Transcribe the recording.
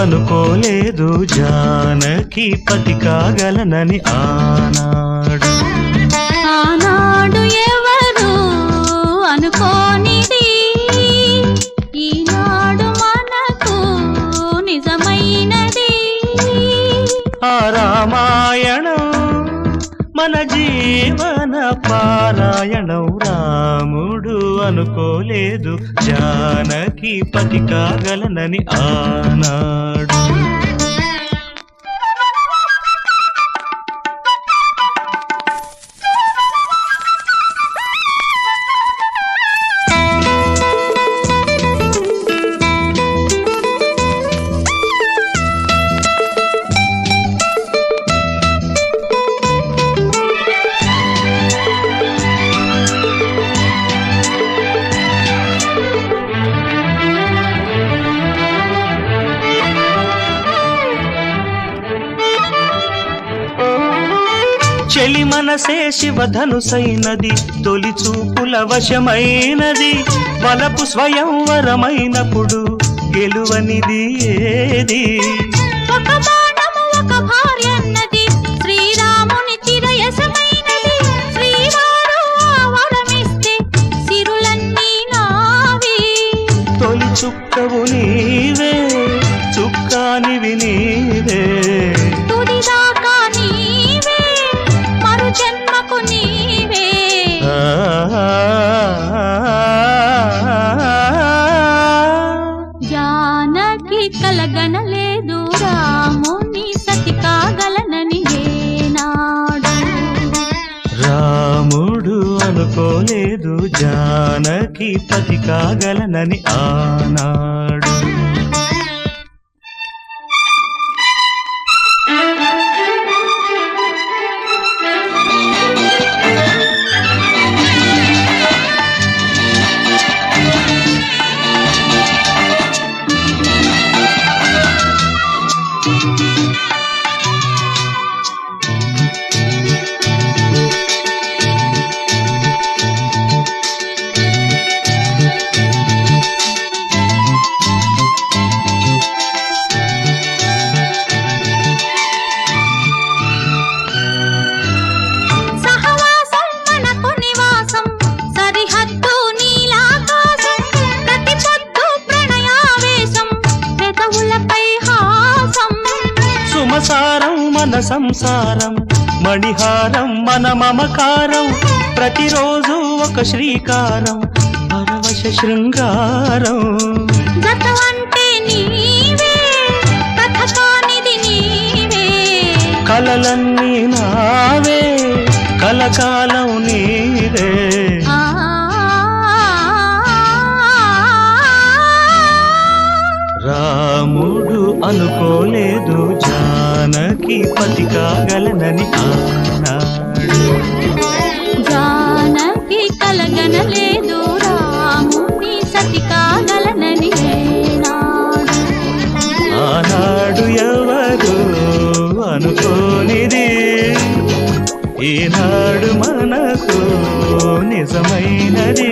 అనుకోలేదు జానకి పతి కాగలనని ఆనాడు ఎవరు అనుకోనిది ఈనాడు మనకు నిజమైనది. ఆ రామాయణం మన జీవన పారాయణం. రాముడు అనుకోలేదు జానకి పతి కాగలనని ఆనాడు. చెలి మనసే శివధనుసైనది, తొలి చూపుల వశమైనది. వలపు స్వయంవరమైనప్పుడు గెలువనిది ఏది? ఒక బాణము ఒక భార్యన్నది, శ్రీరాముని చిరయసమైనది. శ్రీవారు వరమిస్తే సిరులన్నీ నావి. తొలి చుక్కవు నీవే, చుక్కానివి నీవే. తుడిదాకా నీవే, మరు జన్మకు నీవే. జానకి కలగనలేదు రాముని సతి కాగలనని ఏనాడు. రాముడు అనుకోలేదు జానకి పతి కాగలనని ఆనాడు. సుమసారం మన సంసారం, మణిహారం మన మమకారం. ప్రతిరోజు ఒక శ్రీకారం, పరవశ శృంగారం. అంటే నీవే, కథ కానిది నీవే. కలలన్నీ నావే, కలకాలం నీవే. రాముడు అనుకోలేదు జానకి పతి కాగలనని ఆనాడు. జానకి కలగనలేదు రాముని సతి కాగలనని ఏనాడు. ఆనాడు ఎవరు అనుకోనిది ఈనాడు మనకు నిజమైనది.